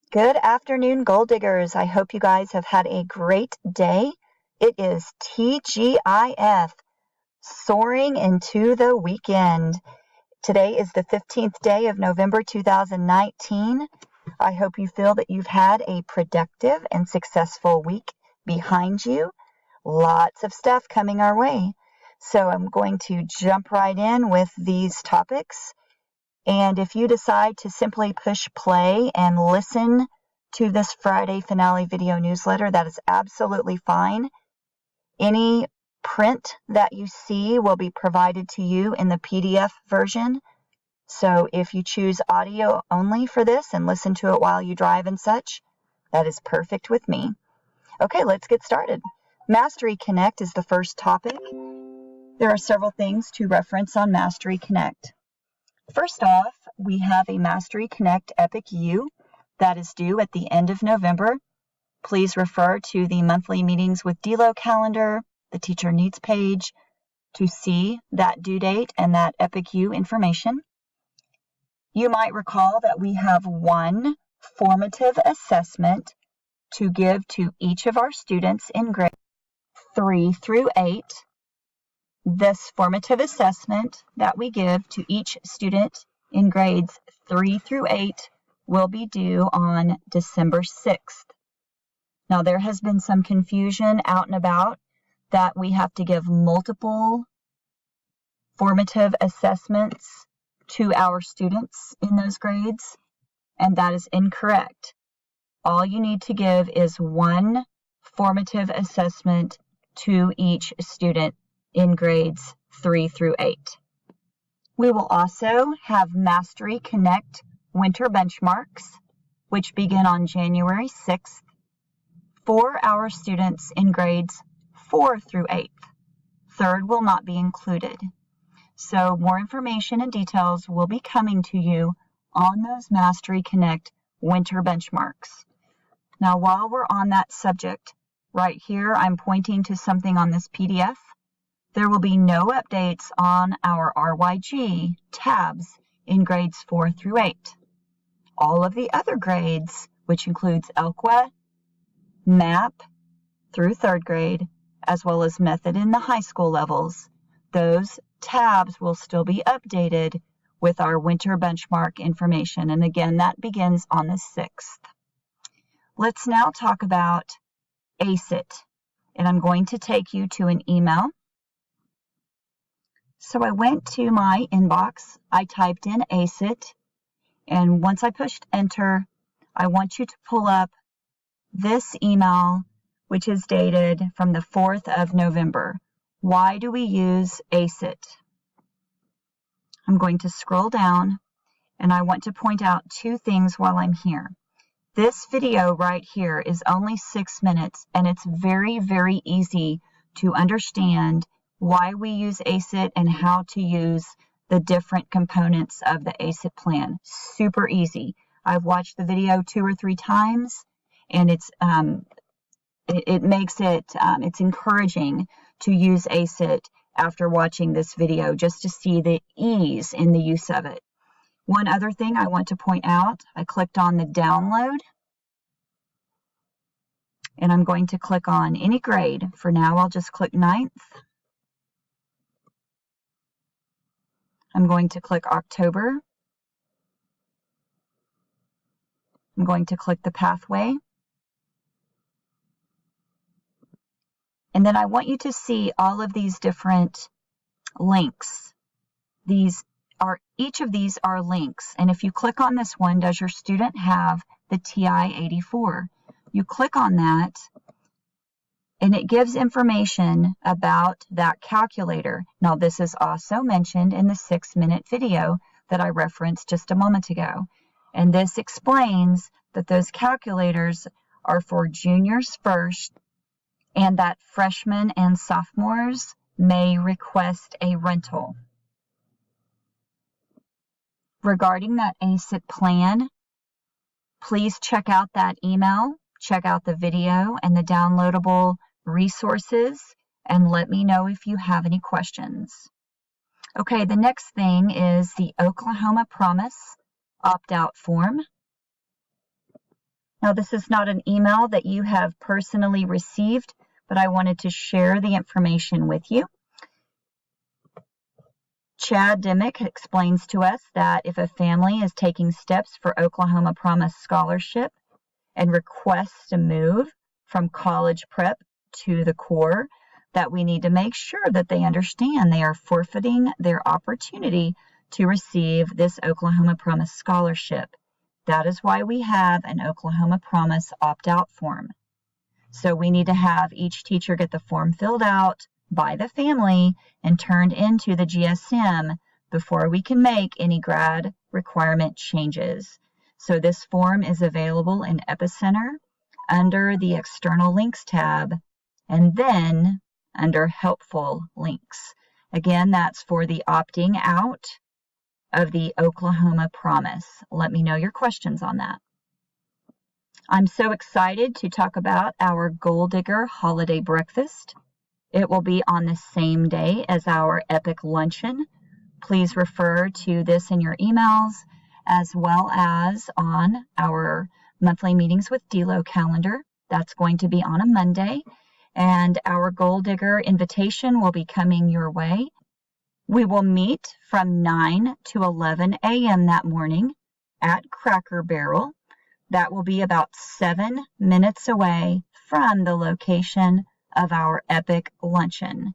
Good afternoon, Gold Diggers. I hope you guys have had a great day. It is TGIF, soaring into the weekend. Today is the 15th day of November 2019. I hope you feel that you've had a productive and successful week behind you. Lots of stuff coming our way. So I'm going to jump right in with these topics. And if you decide to simply push play and listen to this Friday finale video newsletter, that is absolutely fine. Any print that you see will be provided to you in the PDF version. So if you choose audio only for this and listen to it while you drive and such, that is perfect with me. Okay, let's get started. Mastery Connect is the first topic. There are several things to reference on Mastery Connect. First off, we have a Mastery Connect Epic U that is due at the end of November. Please refer to the monthly meetings with DLO calendar, the teacher needs page, to see that due date and that Epic U information. You might recall that we have one formative assessment to give to each of our students in grades 3 through 8. This formative assessment that we give to each student in grades 3 through 8 will be due on December 6th. Now, there has been some confusion out and about that we have to give multiple formative assessments to our students in those grades, and that is incorrect. All you need to give is one formative assessment to each student in grades 3 through 8. We will also have Mastery Connect winter benchmarks, which begin on January 6th for our students in grades 4 through 8. Third will not be included. So more information and details will be coming to you on those Mastery Connect winter benchmarks. Now, while we're on that subject, right here I'm pointing to something on this PDF. There will be no updates on our RYG tabs in grades 4 through 8. All of the other grades, which includes ELQA, MAP through 3rd grade, as well as method in the high school levels, those tabs will still be updated with our winter benchmark information. And again, that begins on the 6th. Let's now talk about ACET. And I'm going to take you to an email. So I went to my inbox, I typed in ACET, and once I pushed enter, I want you to pull up this email, which is dated from the 4th of November. Why do we use ACET? I'm going to scroll down, and I want to point out two things while I'm here. This video right here is only 6 minutes, and it's very, very easy to understand why we use ACET and how to use the different components of the ACET plan. Super easy. I've watched the video 2 or 3 times, and it's encouraging to use ACET after watching this video just to see the ease in the use of it. One other thing I want to point out, I clicked on the download, and I'm going to click on any grade. For now, I'll just click 9th. I'm going to click October. I'm going to click the pathway. And then I want you to see all of these different links. Each of these are links. And if you click on this one, does your student have the TI-84? You click on that, and it gives information about that calculator. Now, this is also mentioned in the 6-minute video that I referenced just a moment ago. And this explains that those calculators are for juniors first, and that freshmen and sophomores may request a rental. Regarding that ACET plan, please check out that email, check out the video and the downloadable resources, and let me know if you have any questions. Okay, the next thing is the Oklahoma Promise opt-out form. Now, this is not an email that you have personally received, but I wanted to share the information with you. Chad Dimick explains to us that if a family is taking steps for Oklahoma Promise Scholarship and requests to move from college prep to the core, that we need to make sure that they understand they are forfeiting their opportunity to receive this Oklahoma Promise Scholarship. That is why we have an Oklahoma Promise opt-out form. So we need to have each teacher get the form filled out by the family and turned into the GSM before we can make any grad requirement changes. So this form is available in Epicenter under the External Links tab, and then under Helpful Links. Again, that's for the opting out of the Oklahoma Promise. Let me know your questions on that. I'm so excited to talk about our Goal Digger holiday breakfast. It will be on the same day as our Epic Luncheon. Please refer to this in your emails, as well as on our monthly meetings with DLO calendar. That's going to be on a Monday, and our Goal Digger invitation will be coming your way. We will meet from 9 to 11 a.m. that morning at Cracker Barrel. That will be about 7 minutes away from the location of our Epic Luncheon.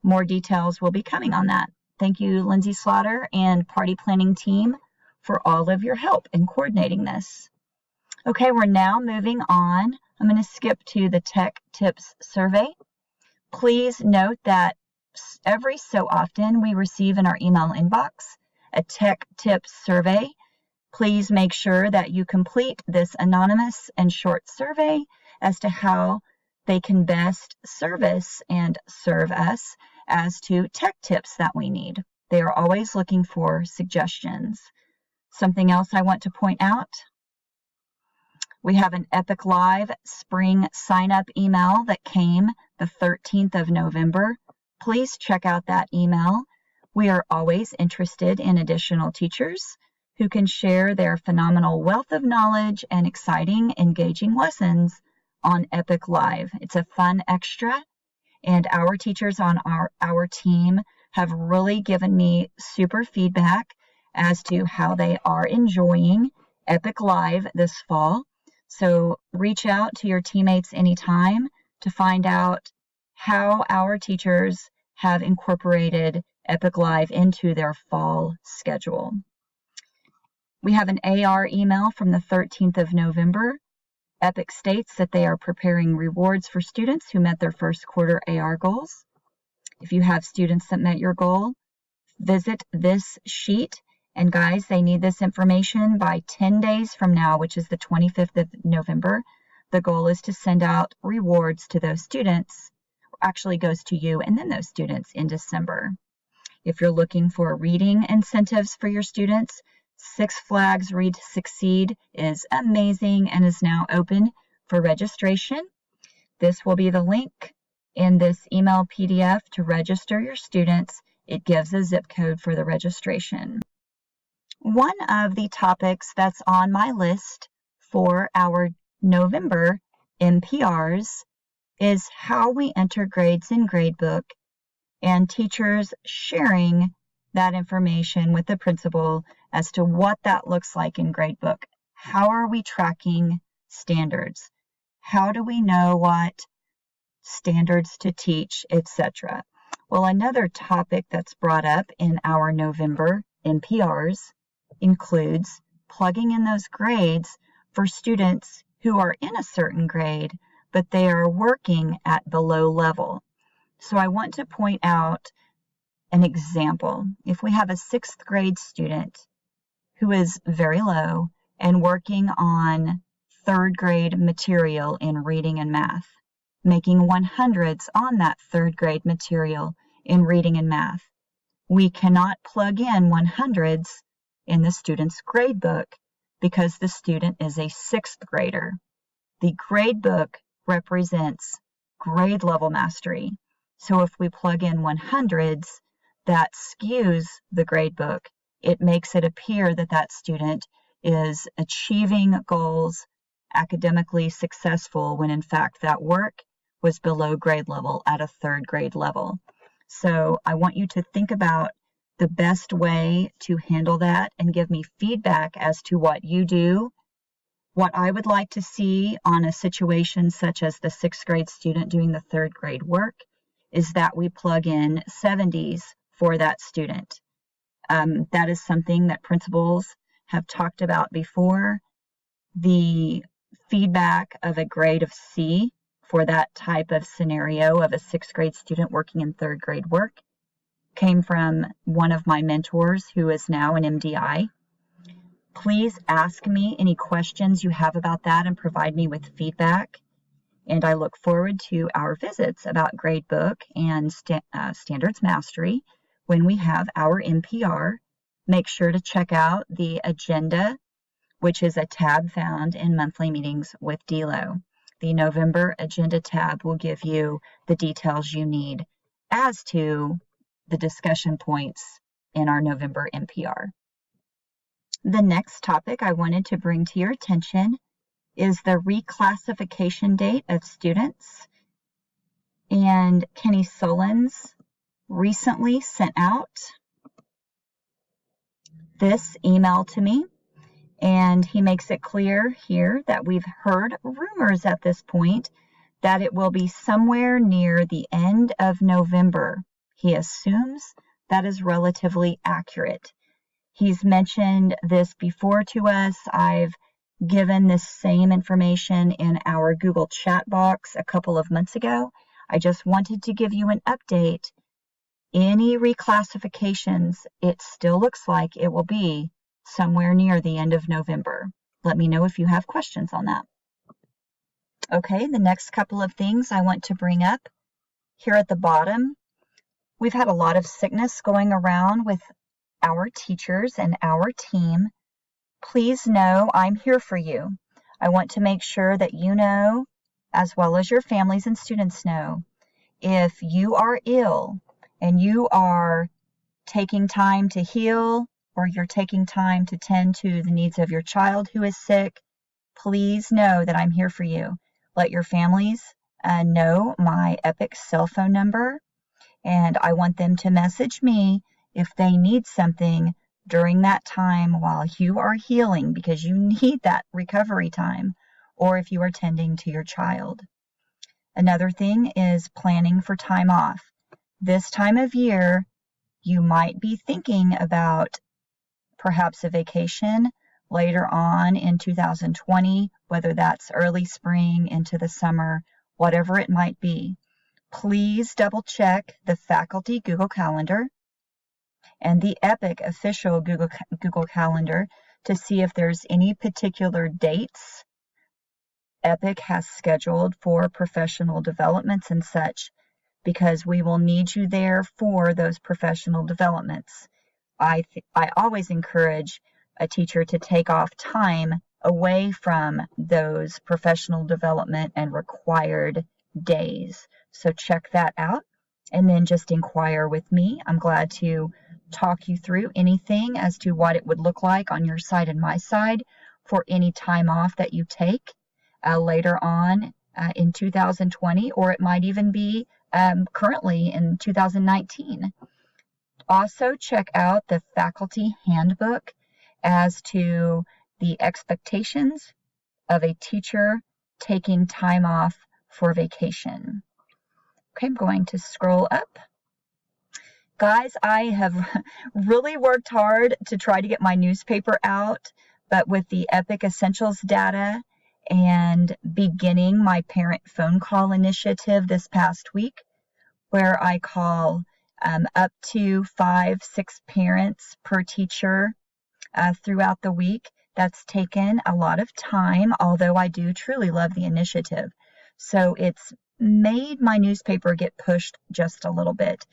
More details will be coming on that. Thank you, Lindsay Slaughter and party planning team, for all of your help in coordinating this. Okay, we're now moving on. I'm going to skip to the Tech Tips survey. Please note that every so often we receive in our email inbox a Tech Tips survey. Please make sure that you complete this anonymous and short survey as to how they can best service and serve us as to tech tips that we need. They are always looking for suggestions. Something else I want to point out, we have an Epic Live spring sign-up email that came the 13th of November. Please check out that email. We are always interested in additional teachers who can share their phenomenal wealth of knowledge and exciting, engaging lessons on Epic Live. It's a fun extra, and our teachers on our team have really given me super feedback as to how they are enjoying Epic Live this fall. So reach out to your teammates anytime to find out how our teachers have incorporated Epic Live into their fall schedule. We have an AR email from the 13th of November. Epic states that they are preparing rewards for students who met their first quarter AR goals. If you have students that met your goal, visit this sheet. And guys, they need this information by 10 days from now, which is the 25th of November. The goal is to send out rewards to those students. Actually goes to you and then those students in December. If you're looking for reading incentives for your students, Six Flags Read to Succeed is amazing and is now open for registration. This will be the link in this email PDF to register your students. It gives a zip code for the registration. One of the topics that's on my list for our November MPRs is how we enter grades in Gradebook, and teachers sharing that information with the principal as to what that looks like in Gradebook. How are we tracking standards? How do we know what standards to teach, etc.? Well, another topic that's brought up in our November MPRs includes plugging in those grades for students who are in a certain grade, but they are working at below level. So I want to point out an example. If we have a 6th grade student who is very low and working on 3rd grade material in reading and math, making 100s on that 3rd grade material in reading and math, we cannot plug in 100s in the student's gradebook because the student is a 6th grader. The gradebook represents grade level mastery. So if we plug in 100s, that skews the gradebook. It makes it appear that that student is achieving goals academically successful when in fact that work was below grade level at a third grade level. So I want you to think about the best way to handle that and give me feedback as to what you do. What I would like to see on a situation such as the 6th grade student doing the 3rd grade work is that we plug in 70s for that student. That is something that principals have talked about before. The feedback of a grade of C for that type of scenario of a 6th grade student working in 3rd grade work came from one of my mentors who is now an MDI. Please ask me any questions you have about that and provide me with feedback. And I look forward to our visits about gradebook and standards mastery when we have our NPR. Make sure to check out the agenda, which is a tab found in monthly meetings with DLO. The November agenda tab will give you the details you need as to the discussion points in our November NPR. The next topic I wanted to bring to your attention is the reclassification date of students. And Kenny Solons recently sent out this email to me, and he makes it clear here that we've heard rumors at this point that it will be somewhere near the end of November. He assumes that is relatively accurate. He's mentioned this before to us. I've given this same information in our Google chat box a couple of months ago. I just wanted to give you an update. Any reclassifications, it still looks like it will be somewhere near the end of November. Let me know if you have questions on that. Okay, the next couple of things I want to bring up here at the bottom. We've had a lot of sickness going around with our teachers and our team. Please know I'm here for you. I want to make sure that you know, as well as your families and students know, if you are ill and you are taking time to heal or you're taking time to tend to the needs of your child who is sick, please know that I'm here for you. Let your families know my Epic cell phone number, and I want them to message me if they need something during that time while you are healing, because you need that recovery time, or if you are tending to your child. Another thing is planning for time off. This time of year, you might be thinking about perhaps a vacation later on in 2020, whether that's early spring into the summer, whatever it might be. Please double check the faculty Google Calendar and the Epic official Google Calendar to see if there's any particular dates Epic has scheduled for professional developments and such, because we will need you there for those professional developments. I always encourage a teacher to take off time away from those professional development and required days. So check that out and then just inquire with me. I'm glad to talk you through anything as to what it would look like on your side and my side for any time off that you take later on in 2020, or it might even be currently in 2019. Also check out the faculty handbook as to the expectations of a teacher taking time off for vacation. Okay, I'm going to scroll up. Guys, I have really worked hard to try to get my newspaper out, but with the Epic Essentials data and beginning my parent phone call initiative this past week, where I call up to 5-6 parents per teacher throughout the week. That's taken a lot of time, although I do truly love the initiative. So it's made my newspaper get pushed just a little bit.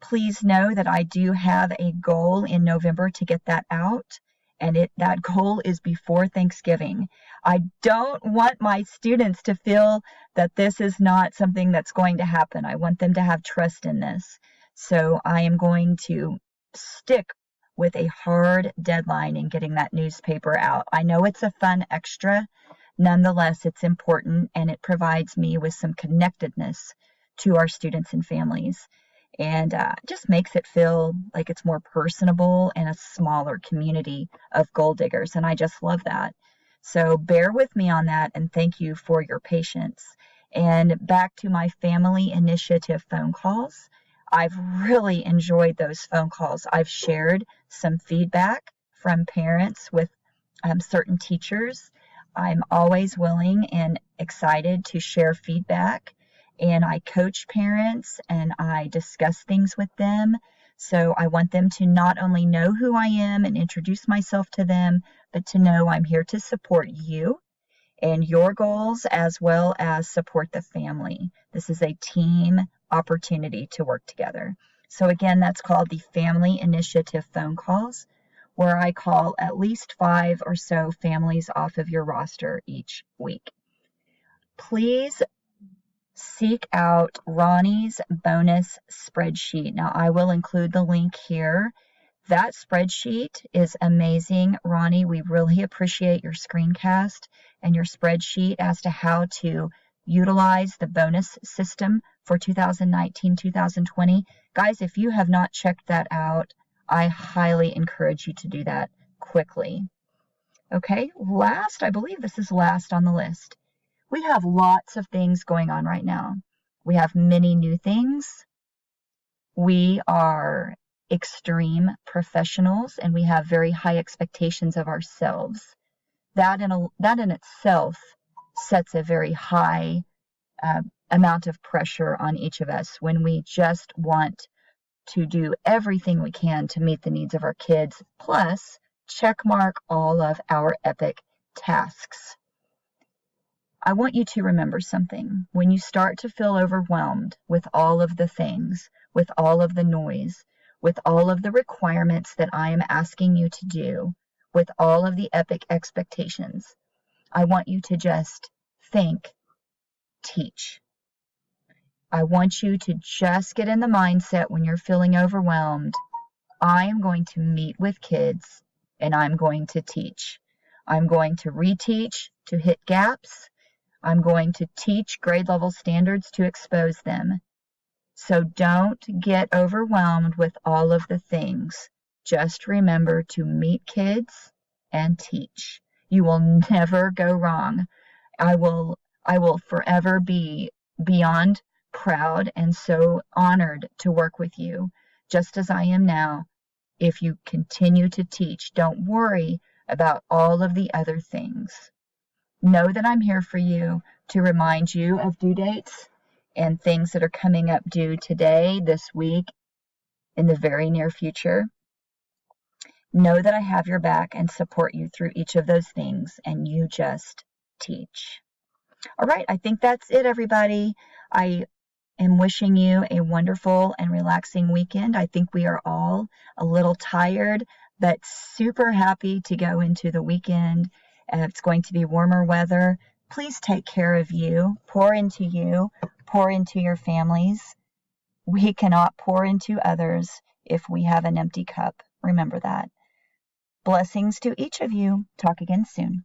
Please know that I do have a goal in November to get that out, and that goal is before Thanksgiving. I don't want my students to feel that this is not something that's going to happen. I want them to have trust in this. So I am going to stick with a hard deadline in getting that newspaper out. I know it's a fun extra Nonetheless, it's important and it provides me with some connectedness to our students and families, and just makes it feel like it's more personable and a smaller community of gold diggers, and I just love that. So bear with me on that, and thank you for your patience. And back to my family initiative phone calls. I've really enjoyed those phone calls. I've shared some feedback from parents with certain teachers. I'm always willing and excited to share feedback, and I coach parents and I discuss things with them. So I want them to not only know who I am and introduce myself to them, but to know I'm here to support you and your goals as well as support the family. This is a team opportunity to work together. So again, that's called the Family Initiative phone calls, where I call at least 5 or so families off of your roster each week. Please seek out Ronnie's bonus spreadsheet. Now, I will include the link here. That spreadsheet is amazing. Ronnie, we really appreciate your screencast and your spreadsheet as to how to utilize the bonus system for 2019-2020. Guys, if you have not checked that out, I highly encourage you to do that quickly. Okay, last, I believe this is last on the list. We have lots of things going on right now. We have many new things. We are extreme professionals and we have very high expectations of ourselves. That in itself sets a very high amount of pressure on each of us when we just want to do everything we can to meet the needs of our kids, plus check mark all of our epic tasks. I want you to remember something. When you start to feel overwhelmed with all of the things, with all of the noise, with all of the requirements that I am asking you to do, with all of the epic expectations, I want you to just think, teach. I want you to just get in the mindset when you're feeling overwhelmed. I am going to meet with kids and I'm going to teach. I'm going to reteach to hit gaps. I'm going to teach grade level standards to expose them. So don't get overwhelmed with all of the things. Just remember to meet kids and teach. You will never go wrong. I will forever be beyond proud and so honored to work with you, just as I am now. If you continue to teach, don't worry about all of the other things. Know that I'm here for you to remind you of due dates and things that are coming up due today, this week, in the very near future. Know that I have your back and support you through each of those things, and you just teach. All right, I think that's it, everybody. I am wishing you a wonderful and relaxing weekend. I think we are all a little tired, but super happy to go into the weekend. It's going to be warmer weather. Please take care of you, pour into your families. We cannot pour into others if we have an empty cup. Remember that. Blessings to each of you. Talk again soon.